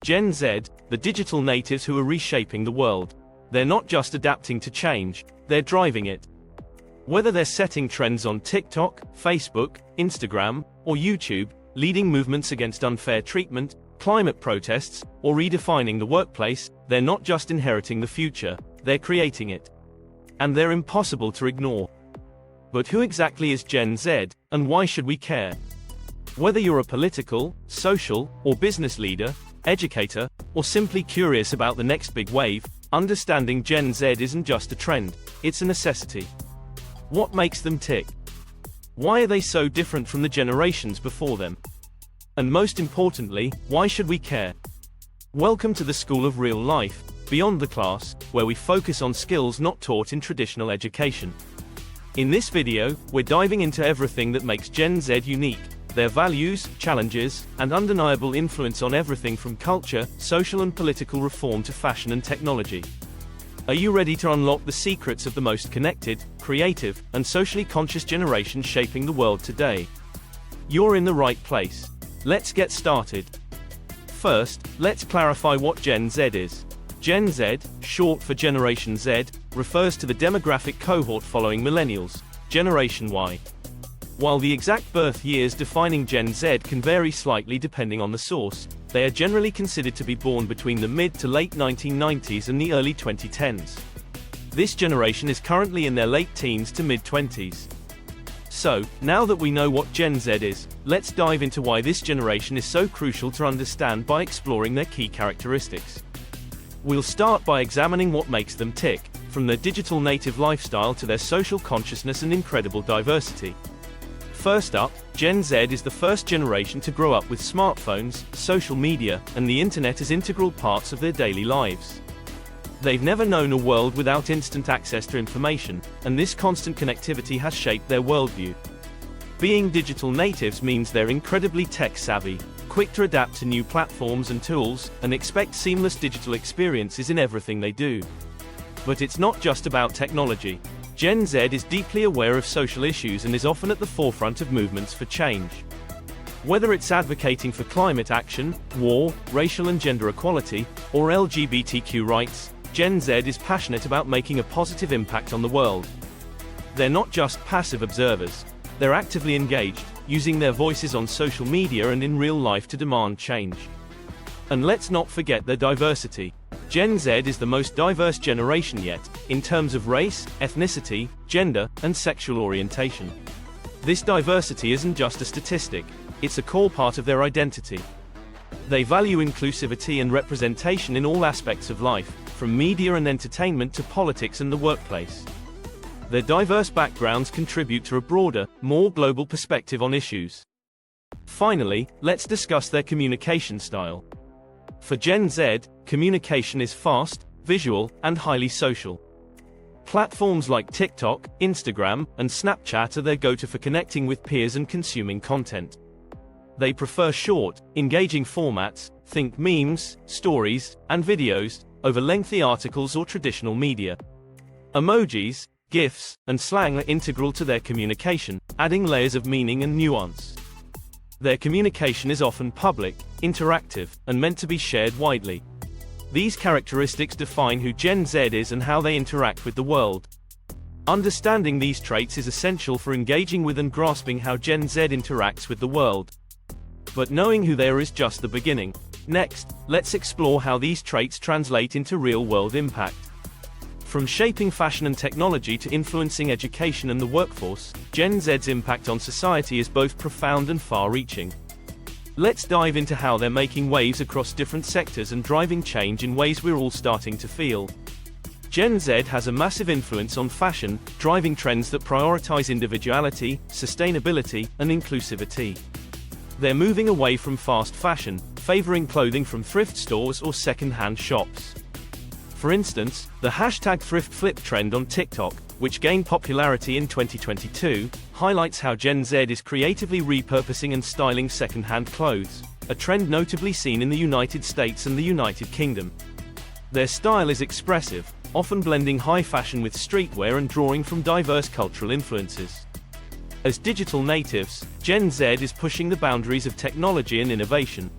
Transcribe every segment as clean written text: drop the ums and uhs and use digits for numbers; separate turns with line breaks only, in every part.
Gen Z, the digital natives who are reshaping the world. They're not just adapting to change, they're driving it. Whether they're setting trends on TikTok, Facebook, Instagram, or YouTube, leading movements against unfair treatment, climate protests, or redefining the workplace, they're not just inheriting the future, they're creating it. And they're impossible to ignore. But who exactly is Gen Z, and why should we care? Whether you're a political, social, or business leader, educator, or simply curious about the next big wave, understanding Gen Z isn't just a trend, it's a necessity. What makes them tick? Why are they so different from the generations before them? And most importantly, why should we care? Welcome to the School of Real Life, Beyond the Class, where we focus on skills not taught in traditional education. In this video, we're diving into everything that makes Gen Z unique, their values, challenges, and undeniable influence on everything from culture, social and political reform to fashion and technology. Are you ready to unlock the secrets of the most connected, creative, and socially conscious generation shaping the world today? You're in the right place. Let's get started. First, let's clarify what Gen Z is. Gen Z, short for Generation Z, refers to the demographic cohort following millennials, Generation Y. While the exact birth years defining Gen Z can vary slightly depending on the source, they are generally considered to be born between the mid to late 1990s and the early 2010s. This generation is currently in their late teens to mid-20s. So, now that we know what Gen Z is, let's dive into why this generation is so crucial to understand by exploring their key characteristics. We'll start by examining what makes them tick, from their digital native lifestyle to their social consciousness and incredible diversity. First up, Gen Z is the first generation to grow up with smartphones, social media, and the internet as integral parts of their daily lives. They've never known a world without instant access to information, and this constant connectivity has shaped their worldview. Being digital natives means they're incredibly tech-savvy, quick to adapt to new platforms and tools, and expect seamless digital experiences in everything they do. But it's not just about technology. Gen Z is deeply aware of social issues and is often at the forefront of movements for change. Whether it's advocating for climate action, war, racial and gender equality, or LGBTQ rights, Gen Z is passionate about making a positive impact on the world. They're not just passive observers. They're actively engaged, using their voices on social media and in real life to demand change. And let's not forget their diversity. Gen Z is the most diverse generation yet, in terms of race, ethnicity, gender, and sexual orientation. This diversity isn't just a statistic, it's a core part of their identity. They value inclusivity and representation in all aspects of life, from media and entertainment to politics and the workplace. Their diverse backgrounds contribute to a broader, more global perspective on issues. Finally, let's discuss their communication style. For Gen Z, communication is fast, visual, and highly social. Platforms like TikTok, Instagram, and Snapchat are their go-to for connecting with peers and consuming content. They prefer short, engaging formats, think memes, stories, and videos, over lengthy articles or traditional media. Emojis, GIFs, and slang are integral to their communication, adding layers of meaning and nuance. Their communication is often public, interactive, and meant to be shared widely. These characteristics define who Gen Z is and how they interact with the world. Understanding these traits is essential for engaging with and grasping how Gen Z interacts with the world. But knowing who they are is just the beginning. Next, let's explore how these traits translate into real-world impact. From shaping fashion and technology to influencing education and the workforce, Gen Z's impact on society is both profound and far-reaching. Let's dive into how they're making waves across different sectors and driving change in ways we're all starting to feel. Gen Z has a massive influence on fashion, driving trends that prioritize individuality, sustainability, and inclusivity. They're moving away from fast fashion, favoring clothing from thrift stores or second-hand shops. For instance, the #ThriftFlip trend on TikTok, which gained popularity in 2022, highlights how Gen Z is creatively repurposing and styling second-hand clothes, a trend notably seen in the United States and the United Kingdom. Their style is expressive, often blending high fashion with streetwear and drawing from diverse cultural influences. As digital natives, Gen Z is pushing the boundaries of technology and innovation.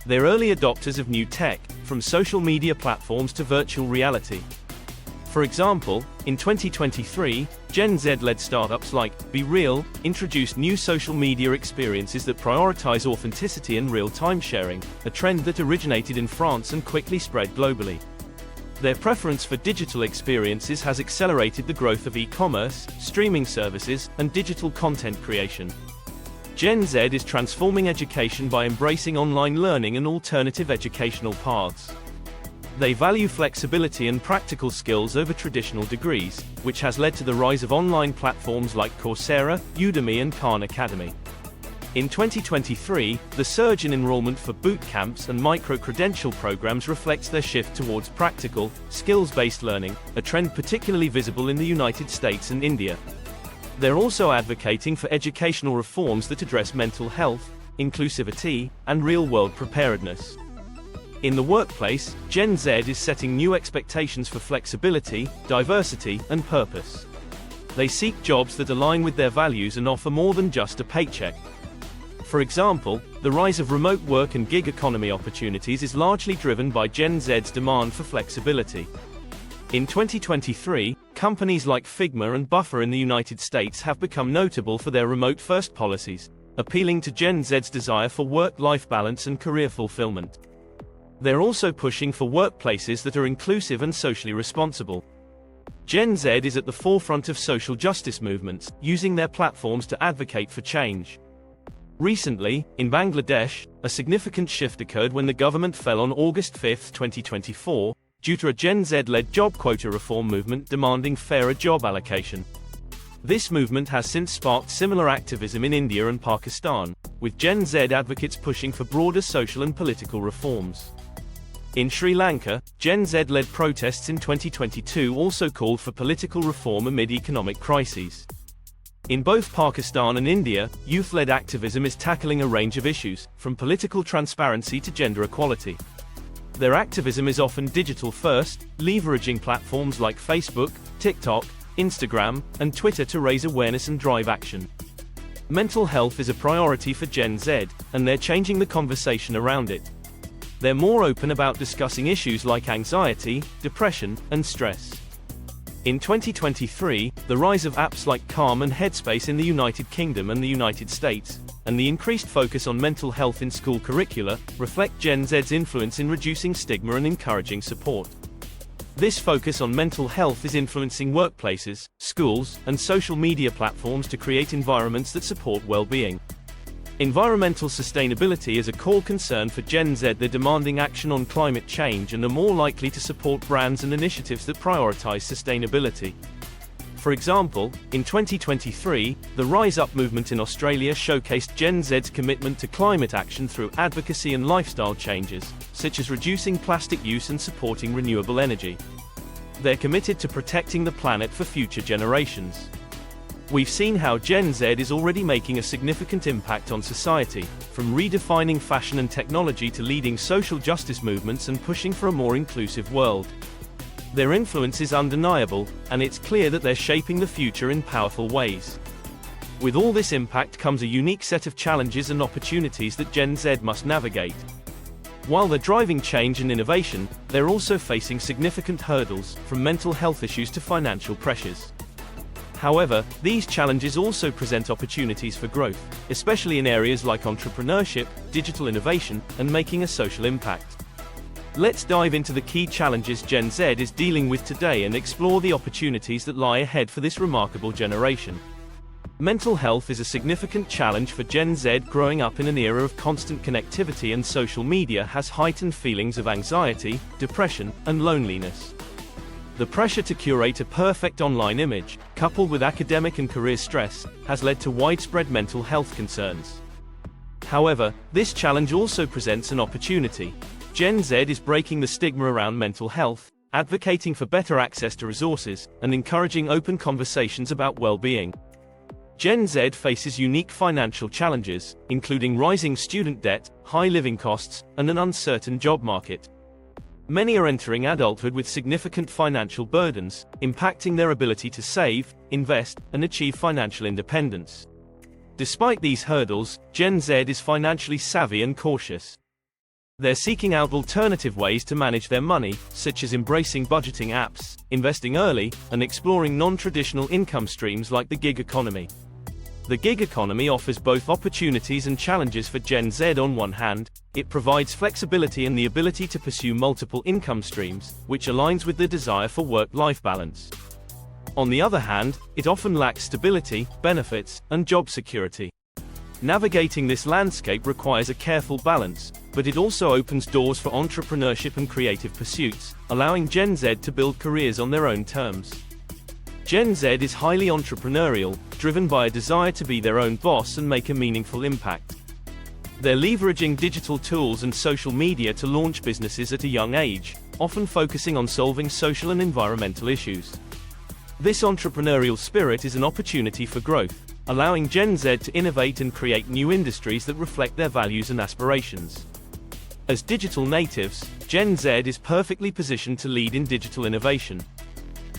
They're early adopters of new tech, from social media platforms to virtual reality. For example, in 2023, Gen Z-led startups like BeReal introduced new social media experiences that prioritize authenticity and real-time sharing, a trend that originated in France and quickly spread globally. Their preference for digital experiences has accelerated the growth of e-commerce, streaming services, and digital content creation. Gen Z is transforming education by embracing online learning and alternative educational paths. They value flexibility and practical skills over traditional degrees, which has led to the rise of online platforms like Coursera, Udemy and Khan Academy. In 2023, the surge in enrollment for boot camps and micro-credential programs reflects their shift towards practical, skills-based learning, a trend particularly visible in the United States and India. They're also advocating for educational reforms that address mental health, inclusivity, and real-world preparedness. In the workplace, Gen Z is setting new expectations for flexibility, diversity, and purpose. They seek jobs that align with their values and offer more than just a paycheck. For example, the rise of remote work and gig economy opportunities is largely driven by Gen Z's demand for flexibility. In 2023, companies like Figma and Buffer in the United States have become notable for their remote-first policies, appealing to Gen Z's desire for work-life balance and career fulfillment. They're also pushing for workplaces that are inclusive and socially responsible. Gen Z is at the forefront of social justice movements, using their platforms to advocate for change. Recently, in Bangladesh, a significant shift occurred when the government fell on August 5, 2024, due to a Gen Z-led job quota reform movement demanding fairer job allocation. This movement has since sparked similar activism in India and Pakistan, with Gen Z advocates pushing for broader social and political reforms. In Sri Lanka, Gen Z-led protests in 2022 also called for political reform amid economic crises. In both Pakistan and India, youth-led activism is tackling a range of issues, from political transparency to gender equality. Their activism is often digital-first, leveraging platforms like Facebook, TikTok, Instagram, and Twitter to raise awareness and drive action. Mental health is a priority for Gen Z, and they're changing the conversation around it. They're more open about discussing issues like anxiety, depression, and stress. In 2023, the rise of apps like Calm and Headspace in the United Kingdom and the United States, and the increased focus on mental health in school curricula, reflect Gen Z's influence in reducing stigma and encouraging support. This focus on mental health is influencing workplaces, schools, and social media platforms to create environments that support well-being. Environmental sustainability is a core concern for Gen Z. They're demanding action on climate change and are more likely to support brands and initiatives that prioritize sustainability. For example, in 2023, the Rise Up movement in Australia showcased Gen Z's commitment to climate action through advocacy and lifestyle changes, such as reducing plastic use and supporting renewable energy. They're committed to protecting the planet for future generations. We've seen how Gen Z is already making a significant impact on society, from redefining fashion and technology to leading social justice movements and pushing for a more inclusive world. Their influence is undeniable, and it's clear that they're shaping the future in powerful ways. With all this impact comes a unique set of challenges and opportunities that Gen Z must navigate. While they're driving change and innovation, they're also facing significant hurdles, from mental health issues to financial pressures. However, these challenges also present opportunities for growth, especially in areas like entrepreneurship, digital innovation, and making a social impact. Let's dive into the key challenges Gen Z is dealing with today and explore the opportunities that lie ahead for this remarkable generation. Mental health is a significant challenge for Gen Z. Growing up in an era of constant connectivity and social media has heightened feelings of anxiety, depression, and loneliness. The pressure to curate a perfect online image, coupled with academic and career stress, has led to widespread mental health concerns. However, this challenge also presents an opportunity. Gen Z is breaking the stigma around mental health, advocating for better access to resources, and encouraging open conversations about well-being. Gen Z faces unique financial challenges, including rising student debt, high living costs, and an uncertain job market. Many are entering adulthood with significant financial burdens, impacting their ability to save, invest, and achieve financial independence. Despite these hurdles, Gen Z is financially savvy and cautious. They're seeking out alternative ways to manage their money, such as embracing budgeting apps, investing early, and exploring non-traditional income streams like the gig economy. The gig economy offers both opportunities and challenges for Gen Z. On one hand, it provides flexibility and the ability to pursue multiple income streams, which aligns with the desire for work-life balance. On the other hand, it often lacks stability, benefits, and job security. Navigating this landscape requires a careful balance, but it also opens doors for entrepreneurship and creative pursuits, allowing Gen Z to build careers on their own terms. Gen Z is highly entrepreneurial, driven by a desire to be their own boss and make a meaningful impact. They're leveraging digital tools and social media to launch businesses at a young age, often focusing on solving social and environmental issues. This entrepreneurial spirit is an opportunity for growth, allowing Gen Z to innovate and create new industries that reflect their values and aspirations. As digital natives, Gen Z is perfectly positioned to lead in digital innovation.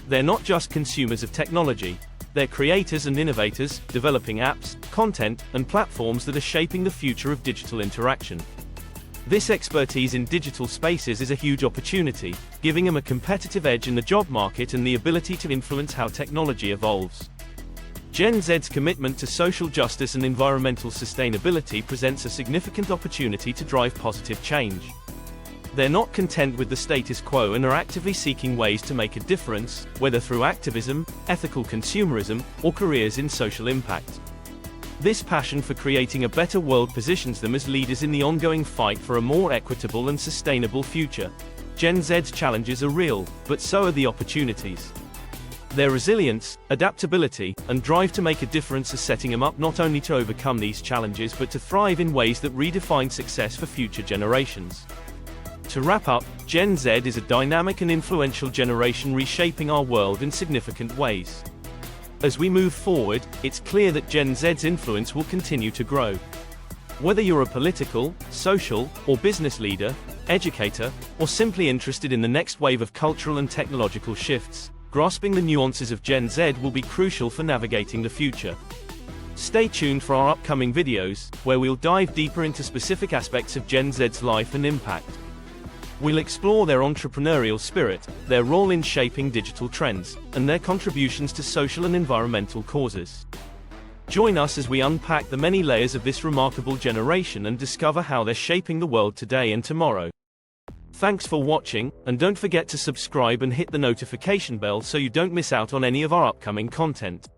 They're not just consumers of technology, they're creators and innovators, developing apps, content, and platforms that are shaping the future of digital interaction. This expertise in digital spaces is a huge opportunity, giving them a competitive edge in the job market and the ability to influence how technology evolves. Gen Z's commitment to social justice and environmental sustainability presents a significant opportunity to drive positive change. They're not content with the status quo and are actively seeking ways to make a difference, whether through activism, ethical consumerism, or careers in social impact. This passion for creating a better world positions them as leaders in the ongoing fight for a more equitable and sustainable future. Gen Z's challenges are real, but so are the opportunities. Their resilience, adaptability, and drive to make a difference are setting them up not only to overcome these challenges but to thrive in ways that redefine success for future generations. To wrap up, Gen Z is a dynamic and influential generation reshaping our world in significant ways. As we move forward, it's clear that Gen Z's influence will continue to grow. Whether you're a political, social, or business leader, educator, or simply interested in the next wave of cultural and technological shifts, grasping the nuances of Gen Z will be crucial for navigating the future. Stay tuned for our upcoming videos, where we'll dive deeper into specific aspects of Gen Z's life and impact. We'll explore their entrepreneurial spirit, their role in shaping digital trends, and their contributions to social and environmental causes. Join us as we unpack the many layers of this remarkable generation and discover how they're shaping the world today and tomorrow. Thanks for watching, and don't forget to subscribe and hit the notification bell so you don't miss out on any of our upcoming content.